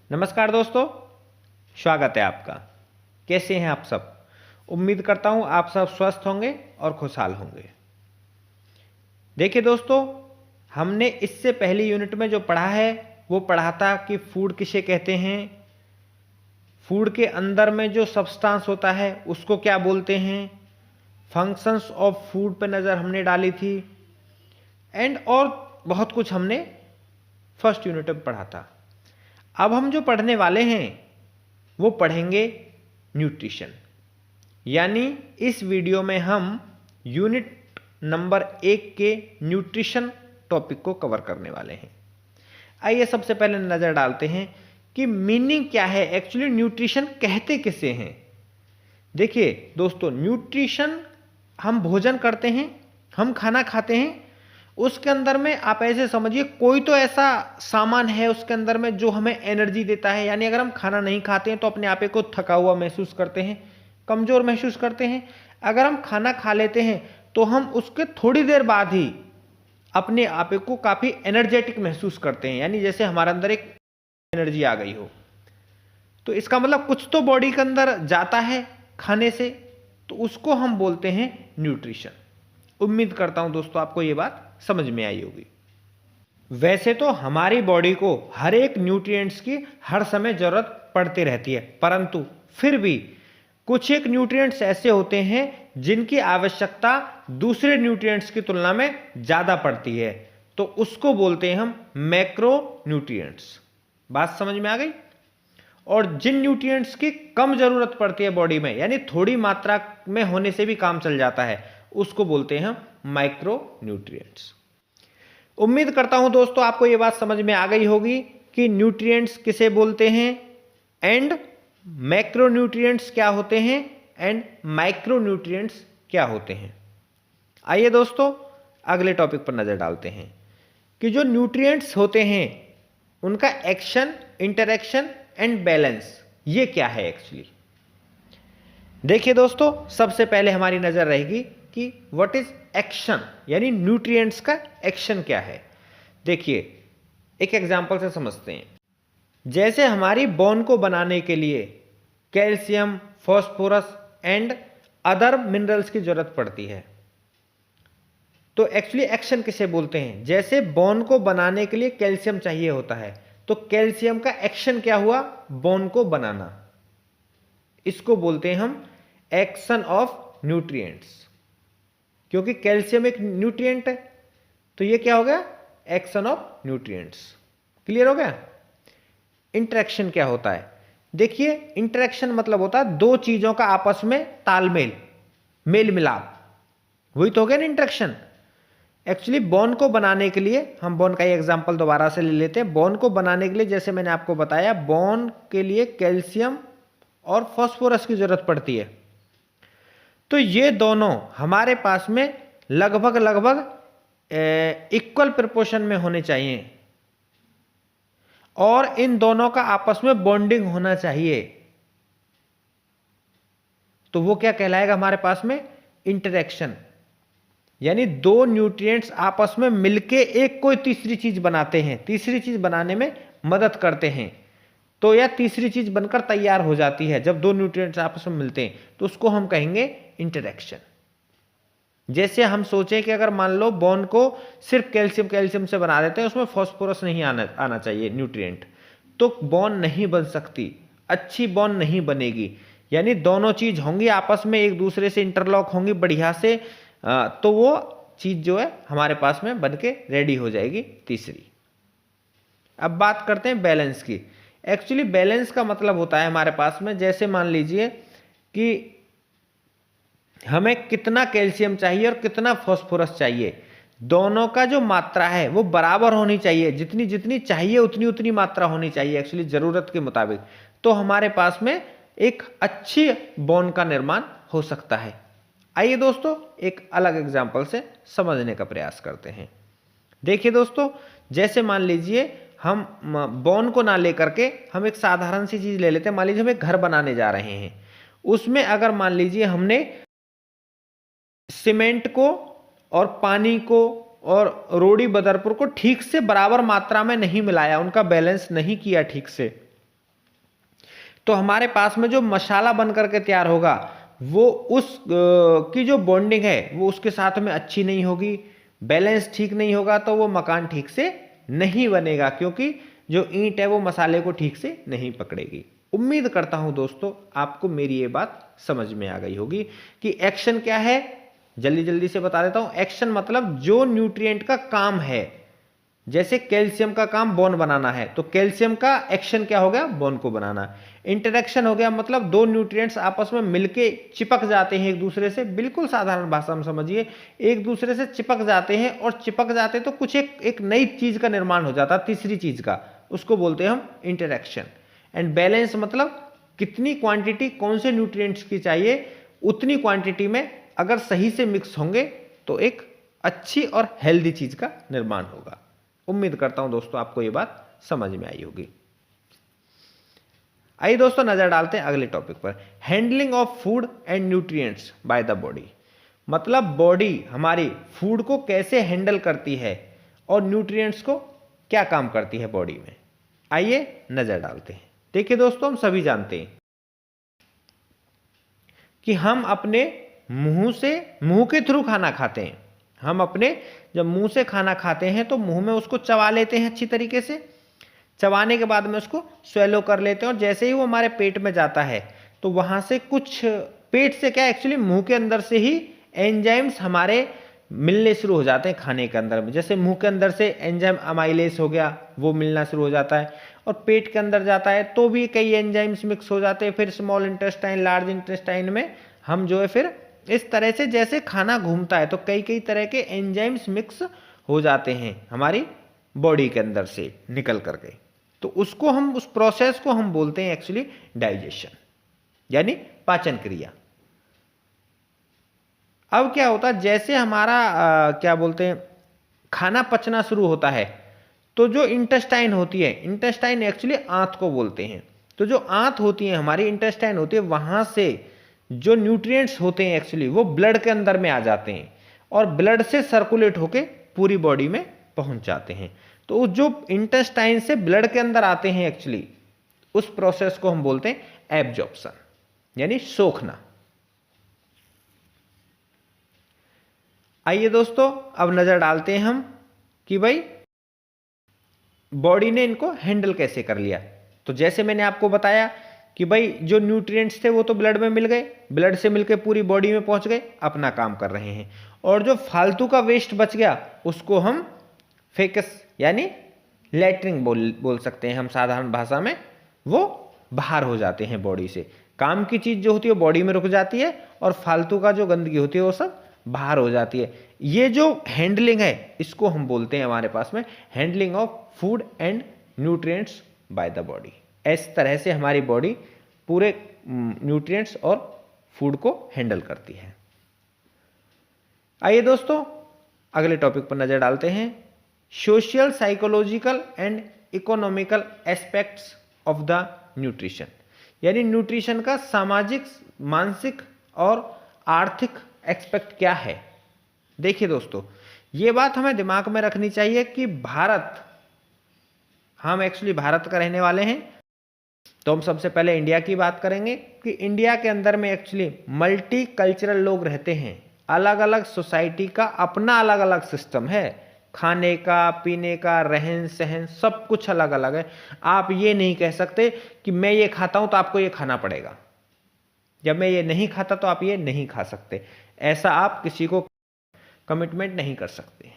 नमस्कार दोस्तों, स्वागत है आपका। कैसे हैं आप सब? उम्मीद करता हूं आप सब स्वस्थ होंगे और खुशहाल होंगे। देखिए दोस्तों, हमने इससे पहली यूनिट में जो पढ़ा है वो पढ़ा था कि फूड किसे कहते हैं, फूड के अंदर में जो सब्सटेंस होता है उसको क्या बोलते हैं, फंक्शंस ऑफ फूड पर नज़र हमने डाली थी एंड और बहुत कुछ हमने फर्स्ट यूनिट में पढ़ा था। अब हम जो पढ़ने वाले हैं वो पढ़ेंगे न्यूट्रिशन, यानी इस वीडियो में हम यूनिट नंबर 1 के न्यूट्रिशन टॉपिक को कवर करने वाले हैं। आइए सबसे पहले नज़र डालते हैं कि मीनिंग क्या है, एक्चुअली न्यूट्रिशन कहते किसे हैं। देखिए दोस्तों, न्यूट्रिशन हम भोजन करते हैं, हम खाना खाते हैं, उसके अंदर में आप ऐसे समझिए कोई तो ऐसा सामान है उसके अंदर में जो हमें एनर्जी देता है। यानी अगर हम खाना नहीं खाते हैं तो अपने आप को थका हुआ महसूस करते हैं, कमज़ोर महसूस करते हैं। अगर हम खाना खा लेते हैं तो हम उसके थोड़ी देर बाद ही अपने आप को काफ़ी एनर्जेटिक महसूस करते हैं, यानी जैसे हमारे अंदर एक एनर्जी आ गई हो। तो इसका मतलब कुछ तो बॉडी के अंदर जाता है खाने से, तो उसको हम बोलते हैं न्यूट्रिशन। उम्मीद करता हूं दोस्तों आपको ये बात समझ में आई होगी। वैसे तो हमारी बॉडी को हर एक न्यूट्रिएंट्स की हर समय जरूरत पड़ती रहती है, परंतु फिर भी कुछ एक न्यूट्रिएंट्स ऐसे होते हैं जिनकी आवश्यकता दूसरे न्यूट्रिएंट्स की तुलना में ज़्यादा पड़ती है, तो उसको बोलते हैं हम मैक्रो न्यूट्रिएंट्स। बात समझ में आ गई? और जिन न्यूट्रिएंट्स की कम जरूरत पड़ती है बॉडी में, यानी थोड़ी मात्रा में होने से भी काम चल जाता है, उसको बोलते हैं हम माइक्रो न्यूट्रिएंट्स। उम्मीद करता हूं दोस्तों आपको यह बात समझ में आ गई होगी कि न्यूट्रिएंट्स किसे बोलते हैं एंड मैक्रो न्यूट्रिएंट्स क्या होते हैं एंड माइक्रो न्यूट्रिएंट्स क्या होते हैं। आइए दोस्तों अगले टॉपिक पर नजर डालते हैं कि जो न्यूट्रिएंट्स होते हैं उनका एक्शन, इंटरेक्शन एंड बैलेंस ये क्या है एक्चुअली। देखिए दोस्तों, सबसे पहले हमारी नजर रहेगी कि व्हाट इज एक्शन, यानी न्यूट्रिएंट्स का एक्शन क्या है। देखिए एक एग्जांपल से समझते हैं। जैसे हमारी बोन को बनाने के लिए calcium, phosphorus and other minerals की जरूरत पड़ती है, तो एक्चुअली एक्शन किसे बोलते हैं। जैसे बोन को बनाने के लिए कैल्शियम चाहिए होता है, तो कैल्शियम का एक्शन क्या हुआ, बोन को बनाना। इसको बोलते हैं हम एक्शन ऑफ न्यूट्रिएंट्स, क्योंकि कैल्शियम एक न्यूट्रिएंट है, तो ये क्या हो गया, एक्शन ऑफ न्यूट्रिएंट्स। क्लियर हो गया। इंटरेक्शन क्या होता है? देखिए इंटरेक्शन मतलब होता है दो चीजों का आपस में तालमेल, मेल मिलाप, वही तो हो गया ना इंटरेक्शन। एक्चुअली बोन को बनाने के लिए, हम बोन का ही एग्जांपल दोबारा से ले लेते हैं। बोन को बनाने के लिए जैसे मैंने आपको बताया, बोन के लिए कैल्शियम और फास्फोरस की जरूरत पड़ती है, तो ये दोनों हमारे पास में लगभग इक्वल प्रोपोर्शन में होने चाहिए और इन दोनों का आपस में बॉन्डिंग होना चाहिए। तो वो क्या कहलाएगा हमारे पास में, इंटरेक्शन। यानी दो न्यूट्रिएंट्स आपस में मिलके एक कोई तीसरी चीज बनाते हैं, तीसरी चीज बनाने में मदद करते हैं, तो यह तीसरी चीज बनकर तैयार हो जाती है। जब दो न्यूट्रिएंट्स आपस में मिलते हैं तो उसको हम कहेंगे इंटरेक्शन। जैसे हम सोचें कि अगर मान लो बोन को सिर्फ कैल्शियम से बना देते हैं, उसमें फास्फोरस नहीं आना चाहिए न्यूट्रिएंट, तो बोन नहीं बन सकती, अच्छी बोन नहीं बनेगी। यानी दोनों चीज होंगी आपस में, एक दूसरे से इंटरलॉक होंगी बढ़िया से, तो वो चीज जो है हमारे पास में बन के रेडी हो जाएगी तीसरी। अब बात करते हैं बैलेंस की। एक्चुअली बैलेंस का मतलब होता है हमारे पास में, जैसे मान लीजिए कि हमें कितना कैल्शियम चाहिए और कितना फास्फोरस चाहिए, दोनों का जो मात्रा है वो बराबर होनी चाहिए, जितनी जितनी चाहिए उतनी उतनी मात्रा होनी चाहिए एक्चुअली जरूरत के मुताबिक, तो हमारे पास में एक अच्छी बोन का निर्माण हो सकता है। आइए दोस्तों एक अलग एग्जाम्पल से समझने का प्रयास करते हैं। देखिए दोस्तों, जैसे मान लीजिए हम बोन को ना लेकर के हम एक साधारण सी चीज ले लेते हैं। मान लीजिए हम एक घर बनाने जा रहे हैं, उसमें अगर मान लीजिए हमने सीमेंट को और पानी को और रोड़ी बदरपुर को ठीक से बराबर मात्रा में नहीं मिलाया, उनका बैलेंस नहीं किया ठीक से, तो हमारे पास में जो मसाला बन करके तैयार होगा वो उस की जो बॉन्डिंग है वो उसके साथ में अच्छी नहीं होगी, बैलेंस ठीक नहीं होगा, तो वो मकान ठीक से नहीं बनेगा, क्योंकि जो ईंट है वो मसाले को ठीक से नहीं पकड़ेगी। उम्मीद करता हूं दोस्तों आपको मेरी ये बात समझ में आ गई होगी कि एक्शन क्या है। जल्दी जल्दी से बता देता हूं। एक्शन मतलब जो न्यूट्रिएंट का काम है, जैसे कैल्शियम का काम बोन बनाना है, तो कैल्शियम का एक्शन क्या हो गया, बोन को बनाना। इंटरेक्शन हो गया मतलब दो न्यूट्रिएंट्स आपस में मिलके चिपक जाते हैं एक दूसरे से, बिल्कुल साधारण भाषा में समझिए, एक दूसरे से चिपक जाते हैं, और चिपक जाते तो कुछ एक नई चीज का निर्माण हो जाता, तीसरी चीज का, उसको बोलते हैं हम इंटरेक्शन। एंड बैलेंस मतलब कितनी क्वांटिटी कौन से न्यूट्रिएंट्स की चाहिए, उतनी क्वांटिटी में अगर सही से मिक्स होंगे तो एक अच्छी और हेल्दी चीज का निर्माण होगा। उम्मीद करता हूं दोस्तों आपको ये बात समझ में आई होगी। आइए दोस्तों नजर डालते हैं अगले टॉपिक पर, handling of food and nutrients by the body. मतलब बॉडी हमारी फूड को कैसे हैंडल करती है और न्यूट्रिएंट्स को क्या काम करती है बॉडी में। आइए नजर डालते हैं। देखिए दोस्तों, हम सभी जानते हैं कि हम अपने मुंह के थ्रू खाना खाते हैं। हम अपने जब मुंह से खाना खाते हैं तो मुंह में उसको चबा लेते हैं अच्छी तरीके से, चबाने के बाद में उसको स्वेलो कर लेते हैं, और जैसे ही वो हमारे पेट में जाता है तो वहां से कुछ पेट से क्या एक्चुअली मुंह के अंदर से ही एंजाइम्स हमारे मिलने शुरू हो जाते हैं खाने के अंदर में। जैसे मुंह के अंदर से एंजाइम अमाइलेस हो गया, वो मिलना शुरू हो जाता है, और पेट के अंदर जाता है तो भी कई एंजाइम्स मिक्स हो जाते हैं। फिर स्मॉल इंटेस्टाइन, लार्ज इंटेस्टाइन में हम जो है फिर इस तरह से जैसे खाना घूमता है तो कई कई तरह के एंजाइम्स मिक्स हो जाते हैं हमारी बॉडी के अंदर से निकल करके। तो उसको हम, उस प्रोसेस को हम बोलते हैं एक्चुअली डाइजेशन, यानी पाचन क्रिया। अब क्या होता है, जैसे हमारा क्या बोलते हैं, खाना पचना शुरू होता है तो जो इंटेस्टाइन होती है, इंटेस्टाइन एक्चुअली आंत को बोलते हैं, तो जो आंत होती है हमारी, इंटेस्टाइन होती है, वहां से जो न्यूट्रिएंट्स होते हैं एक्चुअली वो ब्लड के अंदर में आ जाते हैं और ब्लड से सर्कुलेट होके पूरी बॉडी में पहुंच जाते हैं। तो जो इंटेस्टाइन से ब्लड के अंदर आते हैं एक्चुअली, उस प्रोसेस को हम बोलते हैं एब्जॉर्प्शन, यानी सोखना। आइए दोस्तों अब नजर डालते हैं हम कि भाई बॉडी ने इनको हैंडल कैसे कर लिया। तो जैसे मैंने आपको बताया कि भाई जो न्यूट्रिएंट्स थे वो तो ब्लड में मिल गए, ब्लड से मिलकर पूरी बॉडी में पहुंच गए, अपना काम कर रहे हैं, और जो फालतू का वेस्ट बच गया उसको हम फेकस यानी लैट्रिन बोल सकते हैं हम साधारण भाषा में, वो बाहर हो जाते हैं बॉडी से। काम की चीज जो होती है बॉडी में रुक जाती है, और फालतू का जो गंदगी होती है वो सब बाहर हो जाती है। ये जो हैंडलिंग है इसको हम बोलते हैं हमारे पास में handling of food and nutrients by the body. इस तरह से हमारी बॉडी पूरे न्यूट्रिएंट्स और फूड को हैंडल करती है। आइए दोस्तों अगले टॉपिक पर नजर डालते हैं, social, psychological and economical aspects of the nutrition. यानी न्यूट्रिशन का सामाजिक, मानसिक और आर्थिक एक्सपेक्ट क्या है। देखिए दोस्तों, ये बात हमें दिमाग में रखनी चाहिए कि भारत, हम एक्चुअली भारत का रहने वाले हैं, तो हम सबसे पहले इंडिया की बात करेंगे कि इंडिया के अंदर में एक्चुअली मल्टी कल्चरल लोग रहते हैं। अलग अलग सोसाइटी का अपना अलग अलग सिस्टम है, खाने का, पीने का, रहन सहन सब कुछ अलग अलग है। आप ये नहीं कह सकते कि मैं ये खाता हूं तो आपको ये खाना पड़ेगा, जब मैं ये नहीं खाता तो आप ये नहीं खा सकते। ऐसा आप किसी को कमिटमेंट नहीं कर सकते।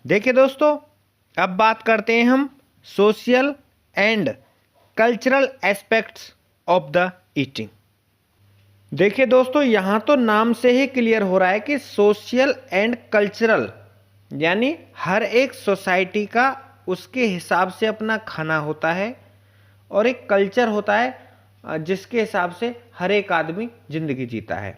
देखिए दोस्तों, अब बात करते हैं हम social and cultural aspects of the eating. देखिए दोस्तों, यहां तो नाम से ही क्लियर हो रहा है कि सोशल एंड कल्चरल, यानी हर एक सोसाइटी का उसके हिसाब से अपना खाना होता है, और एक कल्चर होता है जिसके हिसाब से हर एक आदमी जिंदगी जीता है।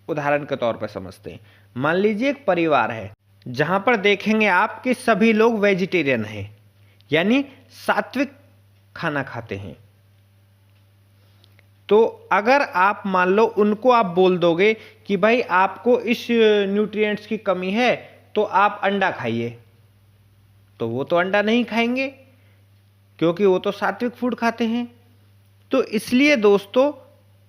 उदाहरण के तौर पर समझते हैं, मान लीजिए एक परिवार है जहां पर देखेंगे आप कि सभी लोग वेजिटेरियन हैं, यानी सात्विक खाना खाते हैं। तो अगर आप मान लो उनको आप बोल दोगे कि भाई आपको इस न्यूट्रिएंट्स की कमी है तो आप अंडा खाइए, तो वो तो अंडा नहीं खाएंगे क्योंकि वो तो सात्विक फूड खाते हैं। तो इसलिए दोस्तों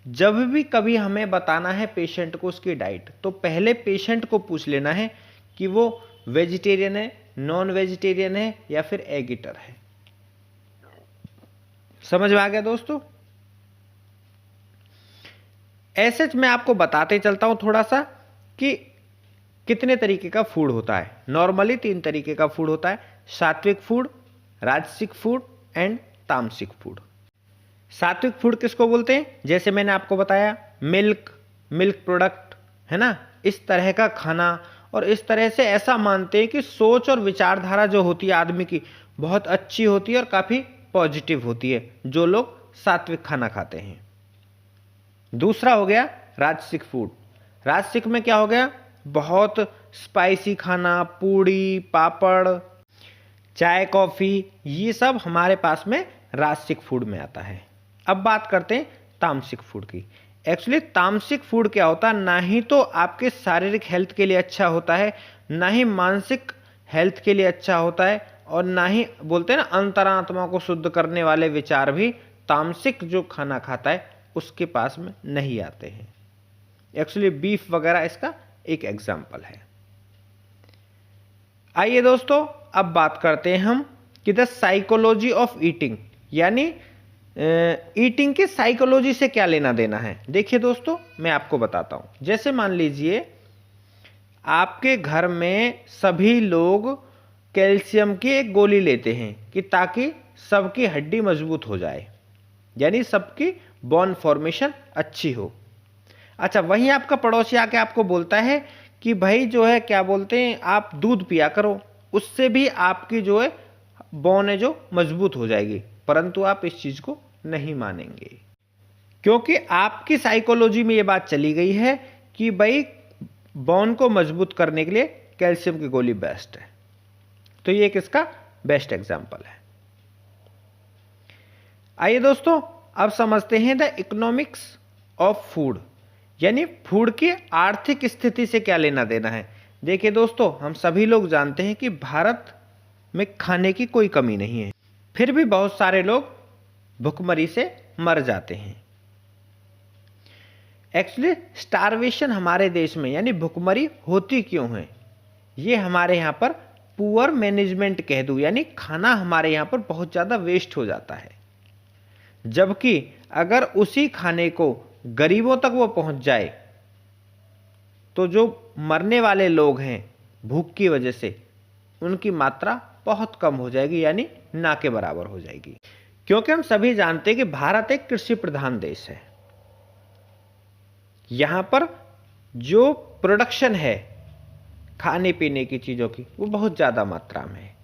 जब भी कभी हमें बताना है पेशेंट को उसकी डाइट, तो पहले पेशेंट को पूछ लेना है कि वो वेजिटेरियन है, नॉन वेजिटेरियन है या फिर एग ईटर है। समझ में आ गया दोस्तों? ऐसे मैं आपको बताते चलता हूं थोड़ा सा कि कितने तरीके का फूड होता है। नॉर्मली 3 तरीके का फूड होता है, सात्विक फूड, राजसिक फूड एंड तामसिक फूड। सात्विक फूड किसको बोलते हैं? जैसे मैंने आपको बताया मिल्क प्रोडक्ट, है ना, इस तरह का खाना, और इस तरह से ऐसा मानते हैं कि सोच और विचारधारा जो होती है आदमी की बहुत अच्छी होती है और काफ़ी पॉजिटिव होती है जो लोग सात्विक खाना खाते हैं। दूसरा हो गया राजसिक फूड। राजसिक में क्या हो गया? बहुत स्पाइसी खाना, पूड़ी पापड़, चाय कॉफ़ी, ये सब हमारे पास में राजसिक फूड में आता है। अब बात करते हैं तामसिक फूड की। एक्चुअली तामसिक फूड क्या होता है? ना ही तो आपके शारीरिक हेल्थ के लिए अच्छा होता है, ना ही मानसिक हेल्थ के लिए अच्छा होता है, और ना ही बोलते हैं ना अंतरात्मा को शुद्ध करने वाले विचार भी तामसिक जो खाना खाता है उसके पास में नहीं आते हैं। एक्चुअली बीफ वगैरह इसका एक एग्जाम्पल है। आइए दोस्तों अब बात करते हैं हम कि द साइकोलॉजी ऑफ ईटिंग, यानी ईटिंग की साइकोलॉजी से क्या लेना देना है। देखिए दोस्तों मैं आपको बताता हूं। जैसे मान लीजिए आपके घर में सभी लोग कैल्शियम की एक गोली लेते हैं कि ताकि सबकी हड्डी मजबूत हो जाए, यानी सबकी बोन फॉर्मेशन अच्छी हो। अच्छा, वहीं आपका पड़ोसी आके आपको बोलता है कि भाई जो है क्या बोलते हैं आप दूध पिया करो, उससे भी आपकी जो है बोन है जो मजबूत हो जाएगी, परंतु आप इस चीज को नहीं मानेंगे क्योंकि आपकी साइकोलॉजी में ये बात चली गई है कि भाई बोन को मजबूत करने के लिए कैल्शियम की गोली बेस्ट है। तो ये एक इसका बेस्ट एग्जांपल है। आइए दोस्तों अब समझते हैं द इकोनॉमिक्स ऑफ फूड, यानी फूड की आर्थिक स्थिति से क्या लेना देना है। देखिए दोस्तों हम सभी लोग जानते हैं कि भारत में खाने की कोई कमी नहीं है, फिर भी बहुत सारे लोग भुखमरी से मर जाते हैं। एक्चुअली स्टारवेशन हमारे देश में यानी भुखमरी होती क्यों है? ये हमारे यहाँ पर पुअर मैनेजमेंट कह दूं, यानी खाना हमारे यहाँ पर बहुत ज़्यादा वेस्ट हो जाता है, जबकि अगर उसी खाने को गरीबों तक वो पहुंच जाए तो जो मरने वाले लोग हैं भूख की वजह से उनकी मात्रा बहुत कम हो जाएगी, यानी ना के बराबर हो जाएगी। क्योंकि हम सभी जानते हैं कि भारत एक कृषि प्रधान देश है। यहां पर जो प्रोडक्शन है खाने पीने की चीजों की वो बहुत ज्यादा मात्रा में है,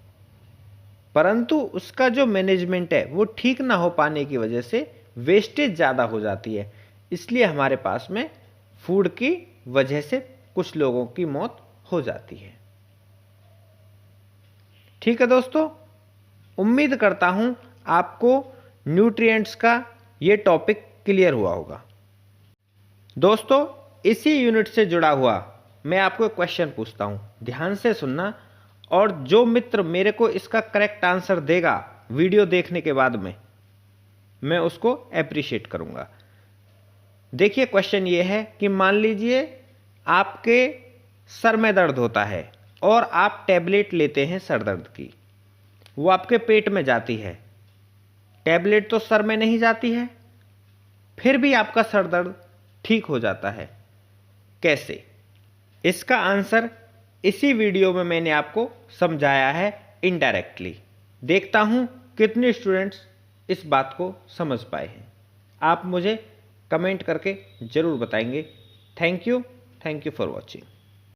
परंतु उसका जो मैनेजमेंट है वो ठीक ना हो पाने की वजह से वेस्टेज ज्यादा हो जाती है। इसलिए हमारे पास में फूड की वजह से कुछ लोगों की मौत हो जाती है। ठीक है दोस्तों, उम्मीद करता हूं आपको न्यूट्रिएंट्स का ये टॉपिक क्लियर हुआ होगा। दोस्तों इसी यूनिट से जुड़ा हुआ मैं आपको एक क्वेश्चन पूछता हूं, ध्यान से सुनना, और जो मित्र मेरे को इसका करेक्ट आंसर देगा वीडियो देखने के बाद में मैं उसको अप्रिशिएट करूंगा। देखिए क्वेश्चन ये है कि मान लीजिए आपके सर में दर्द होता है और आप टैबलेट लेते हैं सर दर्द की, वो आपके पेट में जाती है, टैबलेट तो सर में नहीं जाती है, फिर भी आपका सर दर्द ठीक हो जाता है, कैसे? इसका आंसर इसी वीडियो में मैंने आपको समझाया है इनडायरेक्टली। देखता हूं कितने स्टूडेंट्स इस बात को समझ पाए हैं। आप मुझे कमेंट करके जरूर बताएंगे। Thank you for watching.